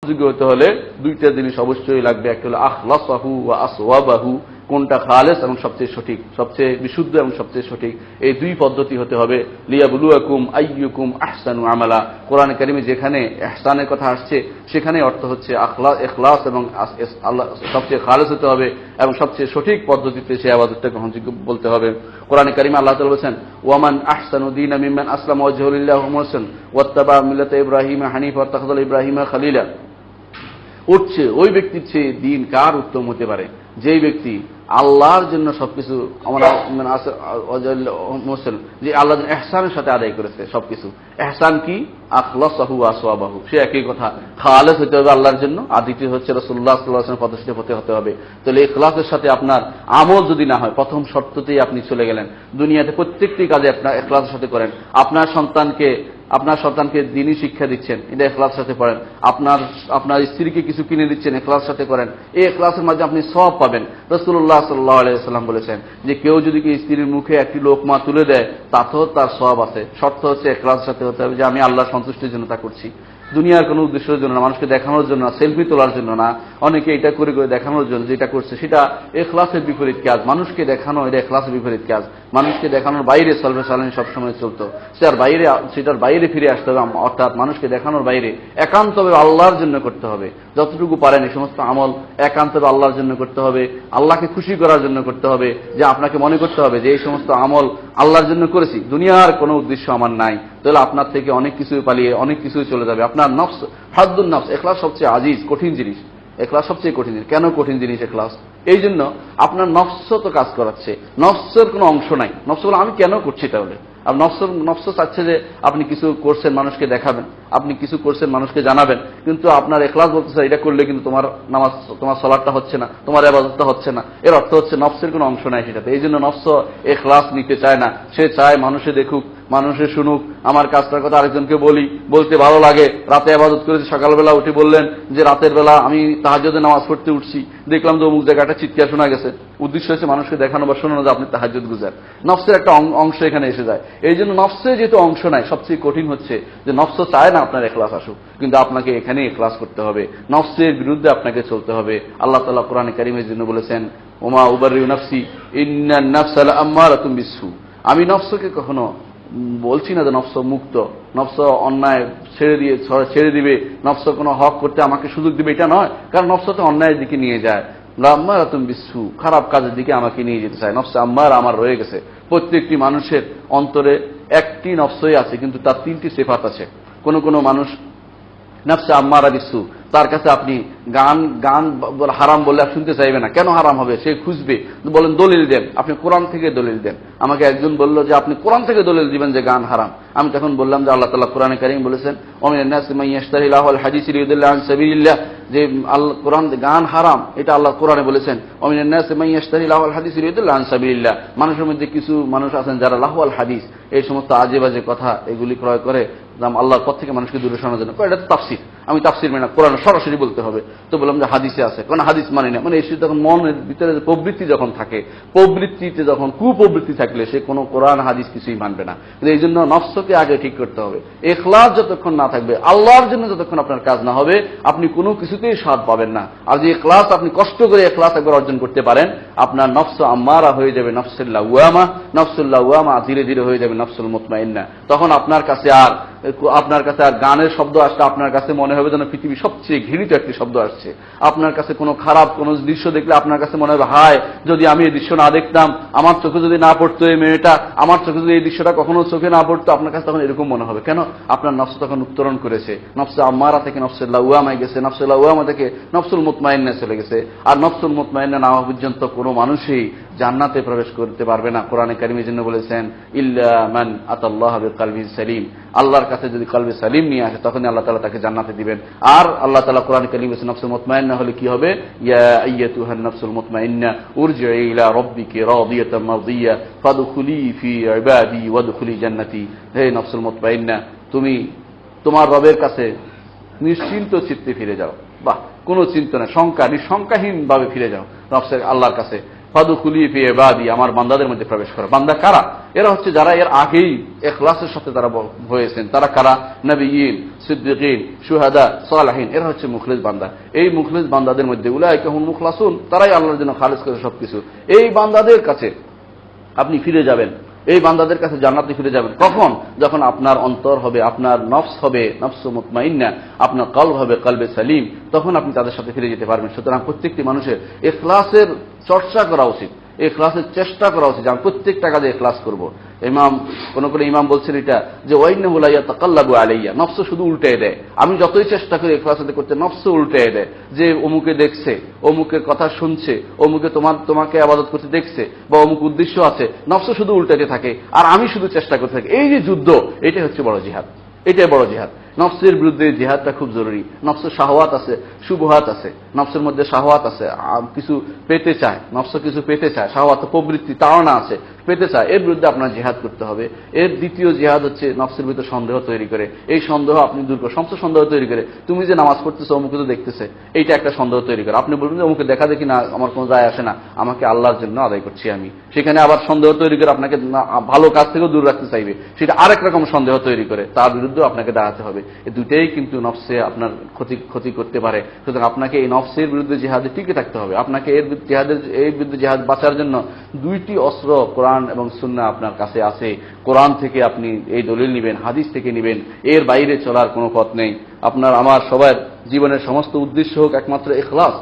যোগ্য হতে হলে দুইটা জিনিস অবশ্যই লাগবে। একটা হলো আখলাসাহু ওয়া আসওয়াবাহু, কোনটা খালেস এবং সবচেয়ে সঠিক, সবচেয়ে বিশুদ্ধ এবং সবচেয়ে সঠিক, এই দুই পদ্ধতি হতে হবে। লিয়াবলুয়াকুম আইয়ুকুম আহসানু আমালা, কোরআনে কারিমে যেখানে ইহসানের কথা আসছে সেখানে অর্থ হচ্ছে ইখলাস এবং আল্লাহ সবচেয়ে খালেস হতে হবে এবং সবচেয়ে সঠিক পদ্ধতিতে সে ইবাদতটা গ্রহণযোগ্য বলতে হবে। কোরআনে কারিমে আল্লাহ তাআলা বলেছেন ওয়ামান আহসানু দীনাম মিম্মান আসলামা ওয়াজহাহু লিল্লাহি মুহসিনান ওয়াত্তাবা মিল্লাতা ইব্রাহিমা হানিফা ওয়াত্তাখাযা ইব্রাহিমা খলিলা। উঠছে ওই ব্যক্তির চেয়ে দিন কার উত্তম হতে পারে যেই ব্যক্তি আল্লাহর জন্য সবকিছু যে আল্লাহ ইহসানের সাথে আদায় করেছে সবকিছু। ইহসান কি? আখলাসাহু ওয়া আসওয়াবাহু, সে একই কথা, খালেস হতে হবে আল্লাহর জন্য, আর দ্বিতীয় হচ্ছে রাসূলুল্লাহ সাল্লাল্লাহু আলাইহি ওয়াসাল্লাম পদস্থ হতে হবে। তাহলে ইখলাসের সাথে আপনার আমল যদি না হয়, প্রথম শর্ততেই আপনি চলে গেলেন। দুনিয়াতে প্রত্যেকটি কাজে আপনার ইখলাসের সাথে করেন। আপনার সন্তানকে দ্বীনি শিক্ষা দিচ্ছেন, এটা ইখলাসের সাথে করেন। আপনার স্ত্রীকে কিছু কিনে দিচ্ছেন, ইখলাসের সাথে করেন। এই ইখলাসের মাধ্যমে আপনি সওয়াব পাবেন। রাসূলুল্লাহ সাল্লাল্লাহু আলাইহি ওয়াসাল্লাম বলেছেন যে কেউ যদি স্ত্রীর মুখে একটি লোকমা তুলে দেয় তাতেও তার সওয়াব আছে। শর্ত হচ্ছে ইখলাসের সাথে হতে হবে যে আমি আল্লাহর সন্তুষ্টির জন্য তা করছি, দুনিয়ার কোনো উদ্দেশ্যের জন্য না, মানুষকে দেখানোর জন্য না, সেলফি তোলার জন্য না। অনেকে এটা করে করে দেখানোর জন্য যেটা করছে সেটা ইখলাসের বিপরীত কাজ। মানুষকে দেখানো এটা ইখলাসের বিপরীত কাজ। মানুষকে দেখানোর বাইরে সলভে সালানি সবসময় চলতো, সেটার বাইরে ফিরে আসতে হবে। অর্থাৎ মানুষকে দেখানোর বাইরে একান্তভাবে আল্লাহর জন্য করতে হবে। যতটুকু পারেন এই সমস্ত আমল একান্তভাবে আল্লাহর জন্য করতে হবে, আল্লাহকে খুশি করার জন্য করতে হবে। যে আপনাকে মনে করতে হবে যে এই সমস্ত আমল আল্লাহর জন্য করেছি, দুনিয়ার কোনো উদ্দেশ্য আমার নাই। তাহলে আপনার থেকে অনেক কিছু পালিয়ে অনেক কিছুই চলে যাবে। আপনার নফস, হাদ্দুন নফস, ইখলাস সবচেয়ে আজিজ, কঠিন জিনিস। ইখলাস সবচেয়ে কঠিন জিনিস। কেন কঠিন জিনিস ইখলাস? এই জন্য আপনার নফস তো কাজ করাচ্ছে, নফসের কোনো অংশ নাই। নফস বলে আমি কেন করছি, তাহলে আর নফস চাচ্ছে যে আপনি কিছু করছেন মানুষকে দেখাবেন, আপনি কিছু করছেন মানুষকে জানাবেন, কিন্তু আপনার ইখলাস বলতেছে এটা করলে কিন্তু তোমার নামাজ, তোমার সালাতটা হচ্ছে না, তোমার ইবাদতটা হচ্ছে না। এর অর্থ হচ্ছে নফসের কোনো অংশ নাই সেটাতে। এই জন্য নফস ইখলাস নিতে চায় না। সে চায় মানুষে দেখুক, মানুষে শুনুক, আমার কাজটার কথা আরেকজনকে বলতে ভালো লাগে। রাতে ইবাদত করেছি, সকালবেলা উঠে বললেন যে রাতের বেলা আমি তাহাজ্জুদে নামাজ পড়তে উঠছি, দেখলাম যে অমুক জায়গাটা চিৎকার শোনা গেছে। উদ্দেশ্য হচ্ছে মানুষকে দেখানো বা শোনানো যে আপনি তাহাজ্জুদ গুজার। নফসের একটা অংশ এখানে এসে যায়। এই জন্য নফসে যেহেতু অংশ নাই, সবচেয়ে কঠিন হচ্ছে যে নফস চায় না আপনার ইখলাস আসুক, কিন্তু আপনাকে এখানে ইখলাস করতে হবে, নফসের বিরুদ্ধে আপনাকে চলতে হবে। আল্লাহ তাআলা কোরআনে কারীমের জন্য বলেছেন ওমা উবাররিউ নাফসি ইন্নান নাফসা লাআম্মারাতুম বিসসু, আমি নফসকে কখনো বলছি না যে নফস মুক্ত, নফস অন্যায় ছেড়ে দিবে, নফস কোনো হক করতে আমাকে সুযোগ দিবে, এটা নয়। কারণ নফস তো অন্যায়ের দিকে নিয়ে যায়, লাআম্মারাতুম বিসসু, খারাপ কাজের দিকে আমাকে নিয়ে যেতে চায়। নফস আম্মারা আমার রয়ে গেছে। প্রত্যেকটি মানুষের অন্তরে একটি নফসই আছে, কিন্তু তার তিনটি সিফাত আছে। কোন কোন মানুষ নফসে আম্মারা বিসসু, তার কাছে আপনি গান হারাম বললে শুনতে চাইবে না। কেন হারাম হবে সে খুঁজবে, বলেন দলিল দেন, আপনি কোরআন থেকে দলিল দেন। আমাকে একজন বলল যে আপনি কোরআন থেকে দলিল দিবেন যে গান হারাম। আমি তখন বললাম যে আল্লাহ তাআলা কোরআনে কারীম বলেছেন ওমিনান নাসি মান ইয়াশতারি লাহুল হাদিস লিয়ুদিল্লা আন সাবিলিল্লাহ, যে আল্লাহ কোরআন গান হারাম এটা আল্লাহ কোরআনে বলেছেন। ওমিনান নাসি মান ইয়াশতারি লাহুল হাদিস লিয়ুদিল্লা আন সাবিলিল্লাহ, মানুষের মধ্যে কিছু মানুষ আছেন যারা লাহুল হাদিস, এই সমস্ত আজে বাজে কথা এগুলি ক্রয় করে আল্লাহর পথ থেকে মানুষকে দূরে সরানোর জন্য। এটা তো তাফসীর, আমি তাফসীর মানে না, কোরআন সরাসরি বলতে হবে। তো বললাম যে হাদিসে আছে, কোন হাদিস মানি না। মানে এসে তখন মনের ভিতরে প্রবৃত্তি যখন থাকে, প্রবৃত্তিতে যখন কুপ্রবৃত্তি থাকলে সে কোনো কোরআন হাদিস কিছুই মানবে না। এই জন্য নফসকে আগে ঠিক করতে হবে। ইখলাস যতক্ষণ না থাকবে, আল্লাহর জন্য যতক্ষণ আপনার কাজ না হবে, আপনি কোনো কিছুতেই স্বাদ পাবেন না। আর যে ইখলাস আপনি কষ্ট করে ইখলাস একবার অর্জন করতে পারেন, আপনার নফস আম্মারা হয়ে যাবে নফসুল লাওয়ামা, ধীরে ধীরে হয়ে যাবে নফসুল মুতমাইন্না। তখন আপনার কাছে আর গানের শব্দ আসলে আপনার কাছে মনে হবে যেন পৃথিবীর সবচেয়ে ঘৃণিত একটি শব্দ আসছে। আপনার কাছে কোনো খারাপ কোনো দৃশ্য দেখলে আপনার কাছে মনে হবে হায় যদি আমি এই দৃশ্য না দেখতাম, আমার চোখে যদি না পড়তো এই মেয়েটা, আমার চোখে যদি এই দৃশ্যটা কখনো চোখে না পড়তো, আপনার কাছে তখন এরকম মনে হবে। কেন? আপনার নফস তখন উত্তরণ করেছে, নফসে আম্মারা থেকে নফসুল লাওয়ামায় গেছে, নফসুল লাওয়ামা থেকে নফসুল মুতমাইন্না চলে গেছে। আর নফসুল মুতমাইন্না না হওয়া পর্যন্ত কোনো মানুষই জান্নাতে প্রবেশ করতে পারবে না। কোরআনে কারীমের জন্য বলেছেন ইল্লা মান আতাল্লাহ বিকলবিন সালিম, আল্লাহর কাছে যদি কলবে সালিম নিয়ে আসে তখনই আল্লাহ তাআলা তাকে জান্নাতে দিবেন। আর আল্লাহ তাআলা কোরআনে কারীমে নফসুল মুতমাইন্না হলে কি হবে? ইয়া আইয়াতুহান নফসুল মুতমাইন্না উরজিই ইলা রাব্বিকি রাদিয়াতাম মারদিয়া ফাদখুলি ফি ইবাদি ওয়াদখুলি জান্নাতি। হে নফসুল মুতমাইন্না, তুমি তোমার রবের কাছে নিশ্চিন্ত চিত্তে ফিরে যাও। বাহ, কোনো চিন্তা নেই, নিঃশঙ্কাহীন ভাবে ফিরে যাও নফসের আল্লাহর কাছে। ফাদখুলি ফি ইবাদি, আমার বান্দাদের মধ্যে প্রবেশ করো। বান্দা কারা? এরা হচ্ছে যারা এর আগেই ইখলাসের সাথে তারা হয়েছেন। তারা কারা? নবিয়্যিন, সিদ্দিকিন, শুহাদা, সালেহিন। এরা হচ্ছে মুখলিস বান্দা। এই মুখলিস বান্দাদের মধ্যে উলাইকা হুম মুখলাসুন, তারাই আল্লাহর জন্য খালিস করে সবকিছু। এই বান্দাদের কাছে আপনি ফিরে যাবেন, এই বান্দাদের কাছে জান্নাতে ফিরে যাবেন। কখন? যখন আপনার অন্তর হবে, আপনার নফস হবে নফস মুতমাইন্না, আপনার কলব হবে কলবে সালিম, তখন আপনি তাদের সাথে ফিরে যেতে পারবেন। সুতরাং প্রত্যেকটি মানুষের ইখলাসের চর্চা করা উচিত, ইখলাসের চেষ্টা করা উচিত। আমি প্রত্যেকটা কাজে ইখলাস করব। কোন ইমাম বলছেন এটা যে ওয়াইন্নাহু লা ইয়াতাকাল্লাবু আলাইয়া, নফস শুধু উল্টে দেয়। আমি যতই চেষ্টা করি ইখলাসে করতে, নফস উল্টে দেয় যে অমুকে দেখছে, অমুকের কথা শুনছে, অমুকে তোমাকে ইবাদত করতে দেখছে, বা অমুক উদ্দেশ্য আছে, নফস শুধু উল্টাতে থাকে আর আমি শুধু চেষ্টা করতে থাকি। এই যে যুদ্ধ, এটাই হচ্ছে বড় জিহাদ, এটাই বড় জিহাদ। নফসের বিরুদ্ধে জিহাদটা খুব জরুরি। নফসের শাহওয়াত আছে, শুবহাত আছে, নফসের মধ্যে শাহওয়াত আছে, কিছু পেতে চায়, নফস কিছু পেতে চায়, শাহওয়াত প্রবৃত্তি তাড়না আছে, পেতে চায়, এর বিরুদ্ধে আপনার জিহাদ করতে হবে। এর দ্বিতীয় জিহাদ হচ্ছে নফসের ভিতরে সন্দেহ তৈরি করে, এই সন্দেহ আপনি দূর করে, সমস্ত সন্দেহ তৈরি করে, তুমি যে নামাজ পড়তেছো অমুকে তো দেখতেছে, এইটা একটা সন্দেহ তৈরি করে। আপনি বলবেন যে অমুকে দেখা দেখি না, আমার কোনো যায় আসে না, আমাকে আল্লাহর জন্য আদায় করছি আমি, সেখানে আবার সন্দেহ তৈরি করে আপনাকে ভালো কাজ থেকেও দূর রাখতে চাইবে, সেটা আরেক রকম সন্দেহ তৈরি করে, তার বিরুদ্ধে আপনাকে দাঁড়াতে হবে। এই দুটেই কিন্তু নফসে আপনার ক্ষতি করতে পারে। সুতরাং আপনাকে এই নফসের বিরুদ্ধে জিহাদে টিকে থাকতে হবে। আপনাকে এর বিরুদ্ধে জিহাদ বাঁচার জন্য দুইটি অস্ত্র কোরআন এবং সুন্নাহ আপনার কাছে আছে। কোরআন থেকে আপনি এই দলিল নেবেন, হাদিস থেকে নেবেন, এর বাইরে চলার কোনো পথ নেই। আপনার আমার সবার জীবনের সমস্ত উদ্দেশ্য হোক একমাত্র ইখলাস।